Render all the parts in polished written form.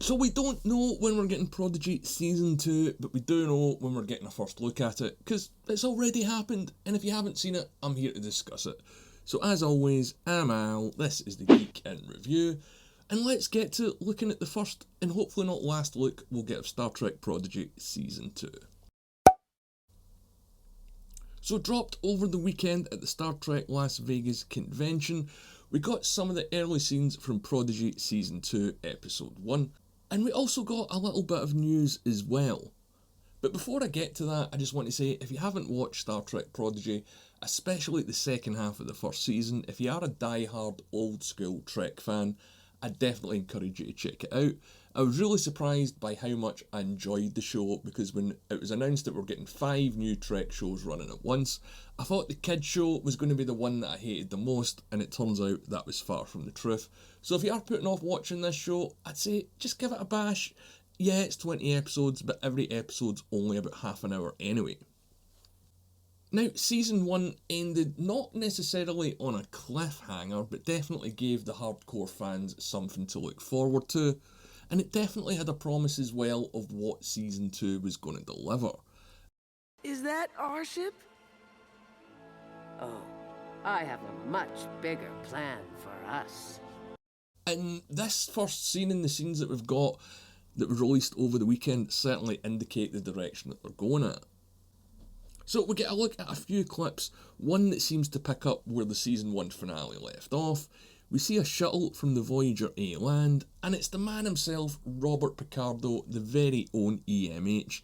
So we don't know when we're getting Prodigy Season 2, but we do know when we're getting a first look at it, because it's already happened, and if you haven't seen it, I'm here to discuss it. So as always, I'm Al, this is the Geek in Review, and let's get to looking at the first, and hopefully not last look we'll get of Star Trek Prodigy Season 2. So dropped over the weekend at the Star Trek Las Vegas convention, we got some of the early scenes from Prodigy Season 2 Episode 1, and we also got a little bit of news as well. But before I get to that, I just want to say, if you haven't watched Star Trek Prodigy, especially the second half of the first season, if you are a die-hard old school Trek fan, I definitely encourage you to check it out. I was really surprised by how much I enjoyed the show, because when it was announced that we're getting 5 new Trek shows running at once, I thought the kids show was going to be the one that I hated the most, and it turns out that was far from the truth. So if you are putting off watching this show, I'd say just give it a bash. Yeah, it's 20 episodes, but every episode's only about half an hour anyway. Now, Season 1 ended not necessarily on a cliffhanger, but definitely gave the hardcore fans something to look forward to, and it definitely had a promise as well of what Season 2 was going to deliver. Is that our ship? Oh, I have a much bigger plan for us. And this first scene in the scenes that we've got that was released over the weekend certainly indicate the direction that they're going at. So we get a look at a few clips, one that seems to pick up where the Season 1 finale left off. We see a shuttle from the Voyager A land, and it's the man himself, Robert Picardo, the very own EMH.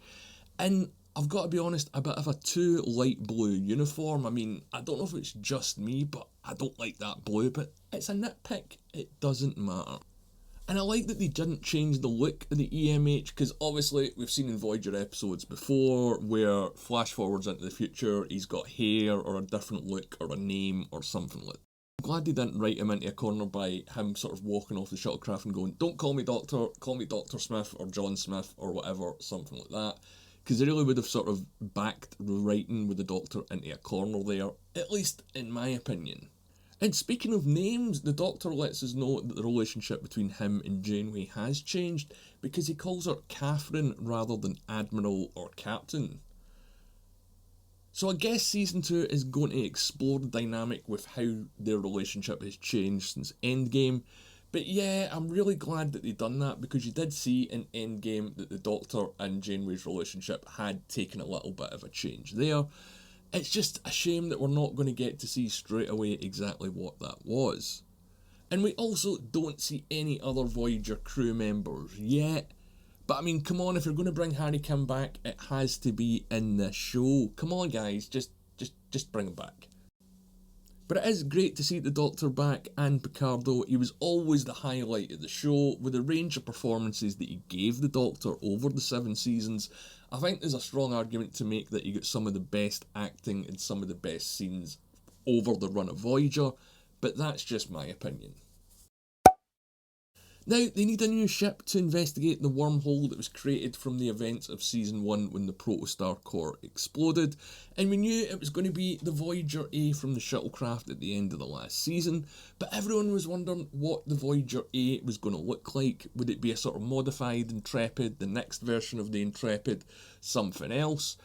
And I've got to be honest, a bit of a too light blue uniform. I mean, I don't know if it's just me, but I don't like that blue, but it's a nitpick, it doesn't matter. And I like that they didn't change the look of the EMH, because obviously we've seen in Voyager episodes before where flash forwards into the future, he's got hair or a different look or a name or something like that. I'm glad they didn't write him into a corner by him sort of walking off the shuttlecraft and going, "Don't call me Doctor, call me Dr. Smith or John Smith or whatever," something like that. Because they really would have sort of backed writing with the Doctor into a corner there, at least in my opinion. And speaking of names, the Doctor lets us know that the relationship between him and Janeway has changed, because he calls her Catherine rather than Admiral or Captain. So I guess Season 2 is going to explore the dynamic with how their relationship has changed since Endgame. But yeah, I'm really glad that they've done that, because you did see in Endgame that the Doctor and Janeway's relationship had taken a little bit of a change there. It's just a shame that we're not going to get to see straight away exactly what that was. And we also don't see any other Voyager crew members yet. But I mean, come on, if you're going to bring Harry Kim back, it has to be in this show. Come on, guys, just bring him back. But it is great to see the Doctor back, and Picardo. He was always the highlight of the show, with the range of performances that he gave the Doctor over the 7 seasons. I think there's a strong argument to make that he got some of the best acting and some of the best scenes over the run of Voyager, but that's just my opinion. Now, they need a new ship to investigate the wormhole that was created from the events of Season 1 when the Protostar core exploded, and we knew it was going to be the Voyager A from the shuttlecraft at the end of the last season, but everyone was wondering what the Voyager A was going to look like. Would it be a sort of modified Intrepid, the next version of the Intrepid, something else?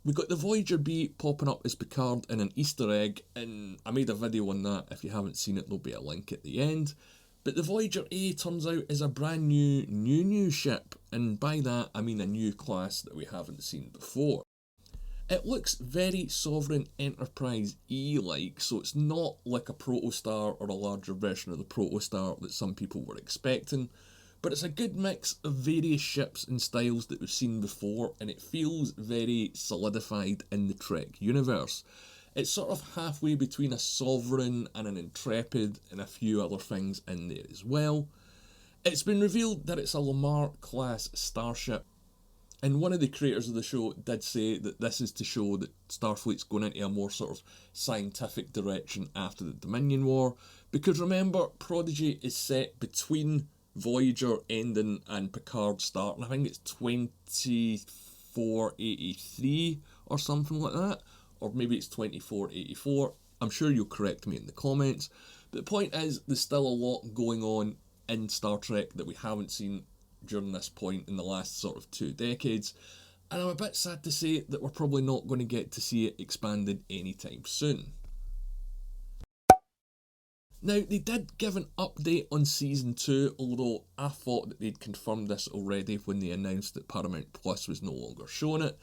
We got the Voyager B popping up as Picard in an Easter egg, and I made a video on that. If you haven't seen it, there'll be a link at the end. But the Voyager A turns out is a brand new ship, and by that I mean a new class that we haven't seen before. It looks very Sovereign Enterprise E-like, so it's not like a Protostar or a larger version of the Protostar that some people were expecting, but it's a good mix of various ships and styles that we've seen before, and it feels very solidified in the Trek universe. It's sort of halfway between a Sovereign and an Intrepid and a few other things in there as well. It's been revealed that it's a Lamar class starship, and one of the creators of the show did say that this is to show that Starfleet's going into a more sort of scientific direction after the Dominion War, because remember, Prodigy is set between Voyager ending and Picard starting. I think it's 2483 or something like that. Or maybe it's 2484, I'm sure you'll correct me in the comments. But the point is, there's still a lot going on in Star Trek that we haven't seen during this point in the last sort of 2 decades, and I'm a bit sad to say that we're probably not going to get to see it expanded anytime soon. Now, they did give an update on Season 2, although I thought that they'd confirmed this already when they announced that Paramount Plus was no longer showing it.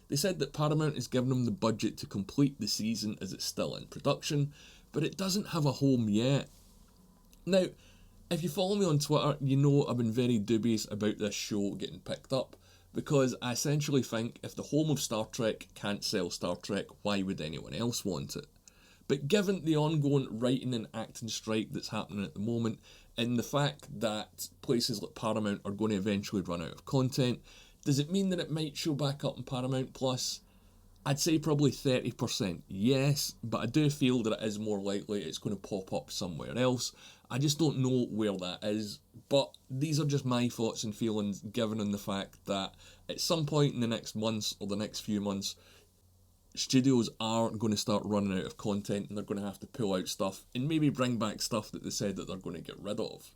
They said that Paramount has given them the budget to complete the season as it's still in production, but it doesn't have a home yet. Now, if you follow me on Twitter, you know I've been very dubious about this show getting picked up, because I essentially think if the home of Star Trek can't sell Star Trek, why would anyone else want it? But given the ongoing writing and acting strike that's happening at the moment, and the fact that places like Paramount are going to eventually run out of content, does it mean that it might show back up on Paramount Plus? I'd say probably 30% yes, but I do feel that it is more likely it's going to pop up somewhere else. I just don't know where that is, but these are just my thoughts and feelings given on the fact that at some point in the next months or the next few months, studios are going to start running out of content and they're going to have to pull out stuff and maybe bring back stuff that they said that they're going to get rid of.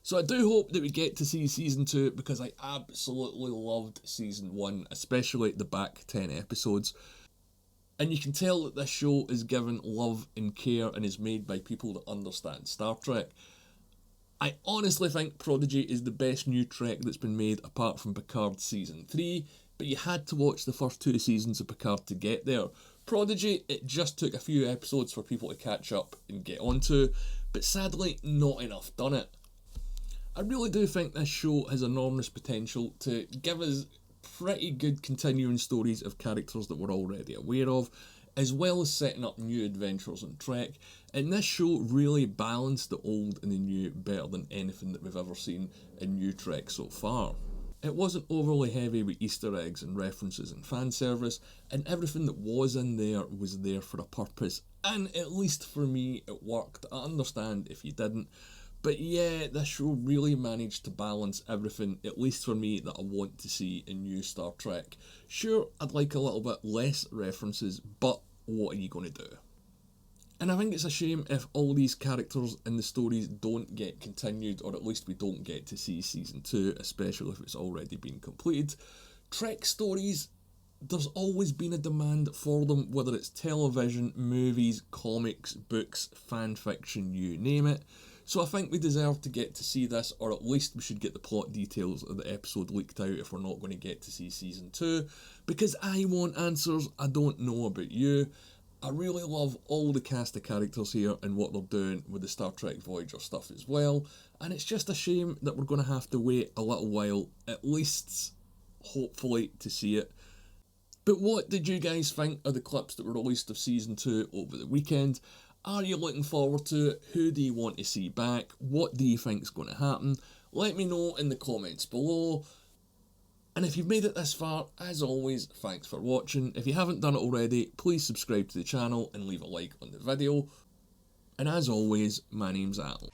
So I do hope that we get to see Season 2, because I absolutely loved Season 1, especially the back 10 episodes. And you can tell that this show is given love and care and is made by people that understand Star Trek. I honestly think Prodigy is the best new Trek that's been made apart from Picard Season 3, but you had to watch the first 2 seasons of Picard to get there. Prodigy, it just took a few episodes for people to catch up and get onto, but sadly not enough done it. I really do think this show has enormous potential to give us pretty good continuing stories of characters that we're already aware of, as well as setting up new adventures on Trek, and this show really balanced the old and the new better than anything that we've ever seen in new Trek so far. It wasn't overly heavy with Easter eggs and references and fan service, and everything that was in there was there for a purpose, and at least for me it worked. I understand if you didn't, but yeah, this show really managed to balance everything, at least for me, that I want to see in new Star Trek. Sure, I'd like a little bit less references, but what are you going to do? And I think it's a shame if all these characters and the stories don't get continued, or at least we don't get to see Season 2, especially if it's already been completed. Trek stories, there's always been a demand for them, whether it's television, movies, comics, books, fan fiction, you name it. So I think we deserve to get to see this, or at least we should get the plot details of the episode leaked out if we're not going to get to see Season 2, because I want answers. I don't know about you. I really love all the cast of characters here and what they're doing with the Star Trek Voyager stuff as well, and it's just a shame that we're going to have to wait a little while, at least hopefully, to see it. But what did you guys think of the clips that were released of Season 2 over the weekend? Are you looking forward to it? Who do you want to see back? What do you think is going to happen? Let me know in the comments below. And if you've made it this far, as always, thanks for watching. If you haven't done it already, please subscribe to the channel and leave a like on the video. And as always, my name's Al.